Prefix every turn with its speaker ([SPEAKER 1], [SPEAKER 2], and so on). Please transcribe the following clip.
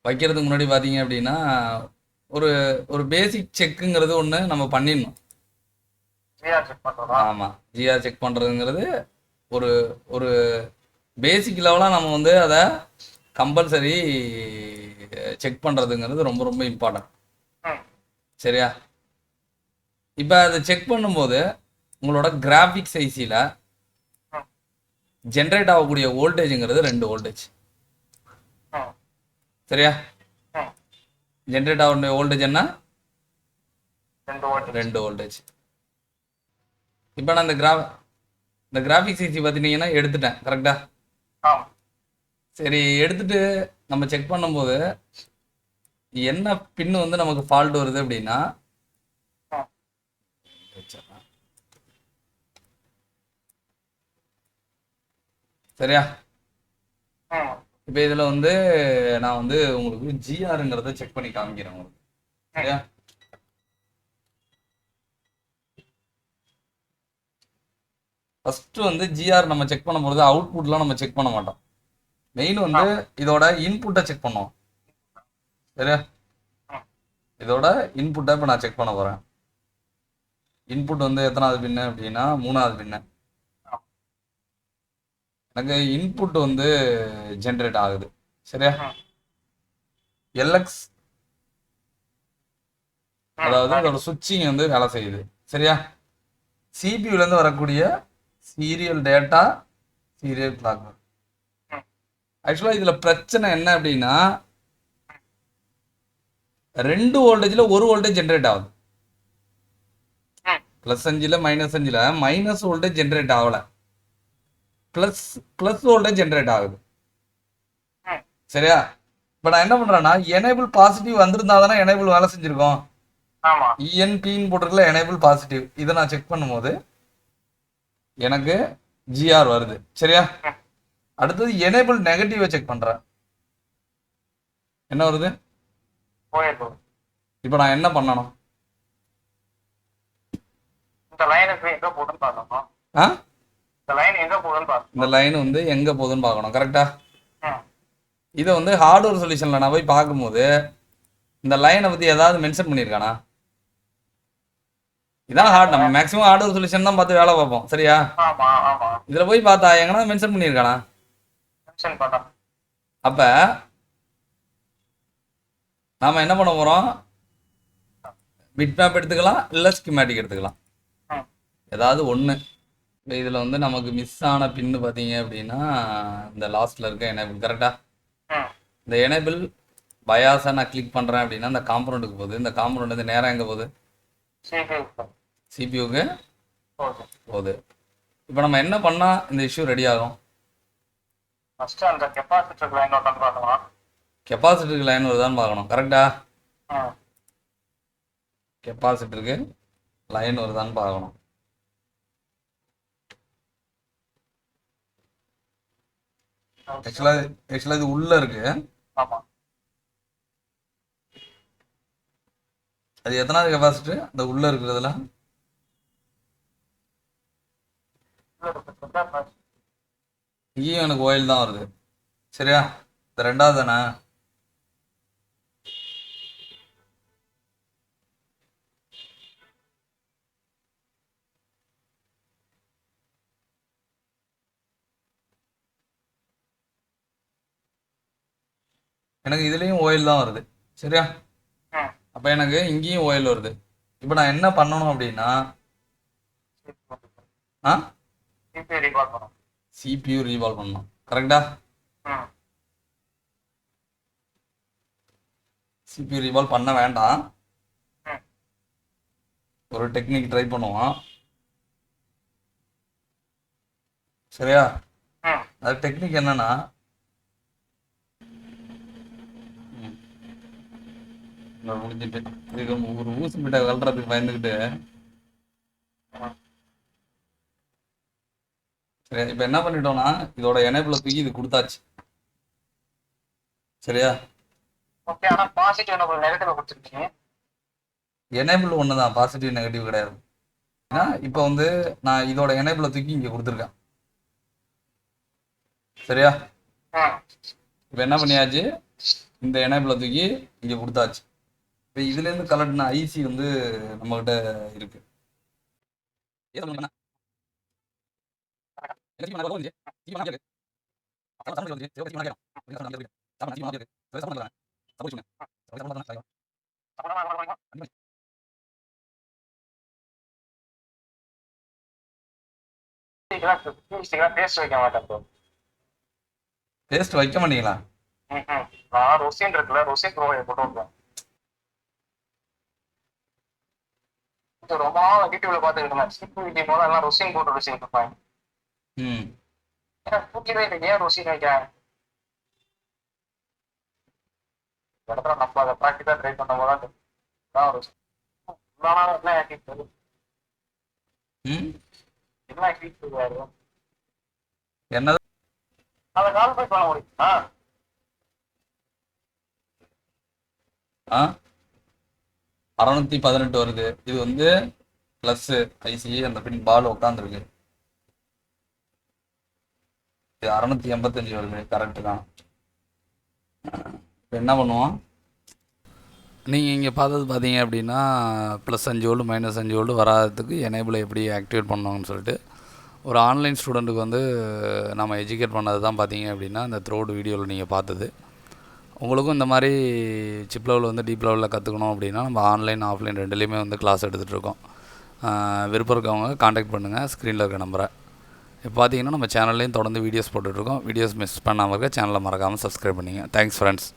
[SPEAKER 1] வைக்கிறதுக்கு முன்னாடி பார்த்தீங்க அப்படின்னா ஒரு ஒரு பேசிக் செக்குங்கிறது ஒன்று நம்ம பண்ணிடணும்.
[SPEAKER 2] ஜிஆர் செக் பண்றதா?
[SPEAKER 1] ஆமாம், ஜிஆர் செக் பண்ணுறதுங்கிறது ஒரு ஒரு பேசிக் லெவலாக நம்ம வந்து அதை கம்பல்சரி செக் பண்ணுறதுங்கிறது ரொம்ப ரொம்ப இம்பார்ட்டன்ட்.
[SPEAKER 2] ம்.
[SPEAKER 1] சரியா? இப்போ அதை செக் பண்ணும்போது உங்களோட கிராஃபிக்ஸ் ஐசியில்
[SPEAKER 2] ம்.
[SPEAKER 1] ஜென்ரேட் ஆகக்கூடிய வோல்டேஜுங்கிறது 2 வோல்டேஜ்.
[SPEAKER 2] ம்.
[SPEAKER 1] சரியா?
[SPEAKER 2] ம்.
[SPEAKER 1] ஜென்ரேட் ஆகக்கூடிய வோல்டேஜ் என்ன?
[SPEAKER 2] 2 வோல்ட்.
[SPEAKER 1] 2 வோல்டேஜ். இப்போ நான் இந்த கிராஃபிக்ஸ் ஐசி பார்த்தீங்கன்னா எடுத்துட்டேன். கரெக்டா?
[SPEAKER 2] ஆமா.
[SPEAKER 1] சரி, எடுத்துட்டு நம்ம செக் பண்ணும்போது என்ன பின் வந்து நமக்கு ஃபால்ட் வருது அப்படின்னா,
[SPEAKER 2] ம்.
[SPEAKER 1] சரியா?
[SPEAKER 2] ம்.
[SPEAKER 1] இப்போ இதில் வந்து நான் வந்து உங்களுக்கு ஜிஆருங்கிறத செக் பண்ணி காமிக்கிறேன் உங்களுக்கு. சரியா? ஃபஸ்ட்டு வந்து ஜிஆர் நம்ம செக் பண்ணும்போது அவுட்புட்லாம் நம்ம செக் பண்ண மாட்டோம். மெயின் வந்து இதோட இன்புட்டை செக் பண்ணுவோம். சரியா?
[SPEAKER 2] ம்.
[SPEAKER 1] இதோட இன்புட்டை இப்போ நான் செக் பண்ண போகிறேன். இன்புட் வந்து எத்தனாவது பின்னு அப்படின்னா 3வது பின்னு. எனக்கு இன்புட் வந்து ஜென்ரேட் ஆகுது. சரியா?
[SPEAKER 2] ம்.
[SPEAKER 1] எல்எக்ஸ்
[SPEAKER 2] ம்.
[SPEAKER 1] அதாவது இதோட சுவிட்சிங் வந்து வேலை செய்யுது. சரியா? சிபியூலேருந்து வரக்கூடிய சீரியல் டேட்டா, சீரியல் கிளாக்.
[SPEAKER 2] ம்.
[SPEAKER 1] ஆக்சுவலாக இதில் பிரச்சனை என்ன அப்படின்னா 2 வோல்டேஜில் 1 வோல்டேஜ் ஜென்ரேட் ஆகுது.
[SPEAKER 2] ம்.
[SPEAKER 1] +5 -5 மைனஸ் வோல்டேஜ் ஜென்ரேட் ஆகலை, ப்ளஸ் வோல்டேஜ் ஜென்ரேட் ஆகுது.
[SPEAKER 2] ம்.
[SPEAKER 1] சரியா? இப்போ நான் என்ன பண்ணுறேன்னா எனேபிள் பாசிட்டிவ் வந்திருந்தா தானே எனேபிள் வேலை செஞ்சுருக்கோம்.
[SPEAKER 2] ஆமா.
[SPEAKER 1] இஎன்பின்னு போட்டிருக்கல, எனேபிள் பாசிட்டிவ். இதை நான் செக் பண்ணும்போது எனக்கு ஜிஆர் வருது. சரியா?
[SPEAKER 2] ம்.
[SPEAKER 1] அடுத்தது எனேபிள் நெகட்டிவை செக் பண்ணுறேன். என்ன வருது?
[SPEAKER 2] போயிருக்கு.
[SPEAKER 1] இப்போ நான் என்ன பண்ணணும்?
[SPEAKER 2] இந்த லைனுக்கு எங்க போகுதுன்னு பார்க்கணும்.
[SPEAKER 1] ஆ
[SPEAKER 2] இந்த லைன் எங்க போகுதுன்னு பார்க்கணும்.
[SPEAKER 1] இந்த லைன் வந்து எங்கே போகுதுன்னு பார்க்கணும். கரெக்டா?
[SPEAKER 2] ம்.
[SPEAKER 1] இதை வந்து ஹார்ட்வேர் சொல்யூஷனில் நான் போய் பார்க்கும்போது இந்த லைனை பற்றி ஏதாவது மென்ஷன் பண்ணியிருக்கானா? இதான் நம்ம மேக்ஸிமம் ஹார்ட்வேர் சொல்யூஷன் தான் பார்த்து வேலை பார்ப்போம். சரியா?
[SPEAKER 2] ஆமா ஆமா.
[SPEAKER 1] இதில் போய் பார்த்தா எங்கன்னா மென்ஷன் பண்ணியிருக்கானா?
[SPEAKER 2] மென்ஷன் பண்ண.
[SPEAKER 1] அப்போ நாம் என்ன பண்ண போகிறோம்? பிட் மேப் எடுத்துக்கலாம், இல்லை ஸ்கிமேட்டிக் எடுத்துக்கலாம்.
[SPEAKER 2] ம்.
[SPEAKER 1] ஏதாவது ஒன்று. இப்போ இதில் வந்து நமக்கு மிஸ் ஆன பின்னு பார்த்தீங்க அப்படின்னா இந்த லாஸ்ட்டில் இருக்க எனேபிள். கரெக்டாக?
[SPEAKER 2] ம்.
[SPEAKER 1] இந்த எனேபிள் பயாஸை நான் கிளிக் பண்ணுறேன் அப்படின்னா இந்த காம்பனண்ட்டுக்கு போகுது. இந்த காம்பனண்ட் வந்து நேராக எங்கே போகுது? சிபியூக்கு போகுது. இப்போ நம்ம என்ன பண்ணால் இந்த இஷ்யூ ரெடி ஆகும்?
[SPEAKER 2] ஃபர்ஸ்ட் அந்த கெப்பாசிட்டர் லைன் நோட் பார்க்கலாம்.
[SPEAKER 1] கெப்பாசிட்டருக்கு லைன் வருதான்னு பார்க்கணும். கரெக்டா?
[SPEAKER 2] ம்.
[SPEAKER 1] கெப்பாசிட்டருக்கு லைன் வருதான்னு பார்க்கணும். ஆக்சுவலாக இது உள்ளே இருக்கு.
[SPEAKER 2] ஆமா.
[SPEAKER 1] அது எத்தனாவது கெப்பாசிட்டர்? அந்த உள்ளே இருக்கிறதுல இங்கேயும் எனக்கு ஓயில் தான் வருது. சரியா? இந்த 2வது தானே? எனக்கு இதுலேயும் ஓயில் தான் வருது. சரியா?
[SPEAKER 2] ம்.
[SPEAKER 1] அப்போ எனக்கு இங்கேயும் ஓயில் வருது. இப்போ நான் என்ன பண்ணணும் அப்படின்னா
[SPEAKER 2] சிபியூ ரீகால் பண்ணணும்.
[SPEAKER 1] சிபியூ ரீவால்வ் பண்ணணும். கரெக்டா?
[SPEAKER 2] ம்.
[SPEAKER 1] சிபியூ ரீவால்வ் பண்ண வேண்டாம்.
[SPEAKER 2] ம்.
[SPEAKER 1] ஒரு டெக்னிக் ட்ரை பண்ணுவோம். சரியா?
[SPEAKER 2] ம்.
[SPEAKER 1] அது டெக்னிக் என்னன்னா முடிஞ்சிட்டு இது ஒரு ஊசி மிட்டாய் கலறதுக்கு பயந்துக்கிட்டு. சரி, இப்போ என்ன பண்ணிட்டோம்னா இதோட எனேபிளை தூக்கி இது கொடுத்தாச்சு. சரியா?
[SPEAKER 2] ஓகே. ஆனா பாசிட்டிவ் எனக்கு நெகட்டிவ் கொடுத்துருக்கீங்க.
[SPEAKER 1] எனேபிள் ஒன்று தான், பாசிட்டிவ் நெகட்டிவ் கிடையாது. ஏன்னா இப்போ வந்து நான் இதோட எனேபிளை தூக்கி இங்கே கொடுத்துருக்கேன். சரியா?
[SPEAKER 2] ம்.
[SPEAKER 1] இப்போ என்ன பண்ணியாச்சு? இந்த எனேபிளை தூக்கி இங்கே கொடுத்தாச்சு. இப்போ இதுலேருந்து கலட்டின ஐசி வந்து நம்மகிட்ட இருக்கு.
[SPEAKER 2] டேஸ்ட் வைக்க மாட்டேன் ப்ரோ.
[SPEAKER 1] டேஸ்ட் வைக்க மாட்டீங்களா?
[SPEAKER 2] நான் ரொசின் இருக்குல்ல, ரொசின் ப்ரோ போட்டு விடுவேன். ரொம்ப நாள் யூடியூப்ல பார்த்துக்கிட்டு இருந்தேன். சீப்பு வீடியோ போது எல்லாம் ரொசின் போட்டு ரொசின் இருப்பாங்க. ஏன்னா தூக்கிவே இல்லை, ஏன் ரொசின் வைக்கிறேன் இடத்துல நம்ம அதை ப்ராக்டிக்கலா ட்ரை பண்ணும் போது தான் ரொசின் என்ன ஹீட் என்ன ஹீட் யாரு
[SPEAKER 1] என்னது
[SPEAKER 2] அதை கால்குலேட் பண்ண முடியுமா?
[SPEAKER 1] 618 வருது. இது வந்து ப்ளஸ் ஐசி, அந்த பின் பால் உட்காந்துருக்கு. இது 685 வருது. கரெக்டு தான். இப்போ என்ன பண்ணுவோம், நீங்கள் இங்கே பார்த்தது பார்த்தீங்க அப்படின்னா +5 வோல்ட் -5 வோல்ட் வராததுக்கு எனேபிளை எப்படி ஆக்டிவேட் பண்ணோம்னு சொல்லிட்டு ஒரு ஆன்லைன் ஸ்டூடெண்ட்டுக்கு வந்து நம்ம எஜுகேட் பண்ணது தான் பார்த்தீங்க அப்படின்னா இந்த த்ரோட் வீடியோவில் நீங்கள் பார்த்தது. உங்களுக்கும் இந்த மாதிரி சிப் லெவலில் வந்து டீப் லெவலில் கற்றுக்கணும் அப்படின்னா நம்ம ஆன்லைன் ஆஃப்லைன் ரெண்டுலேயுமே வந்து கிளாஸ் எடுத்துகிட்ருக்கோம். விருப்பம் இருக்கவங்க காண்டாக்ட் பண்ணுங்கள், ஸ்க்ரீனில் இருக்க நம்பரை. இப்போ பார்த்தீங்கன்னா நம்ம சேனல்லையும் தொடர்ந்து வீடியோஸ் போட்டுட்ருக்கோம். வீடியோஸ் மிஸ் பண்ணாமல் இருக்க சேனலை மறக்காமல் சப்ஸ்கிரைப் பண்ணிங்க. Thanks friends.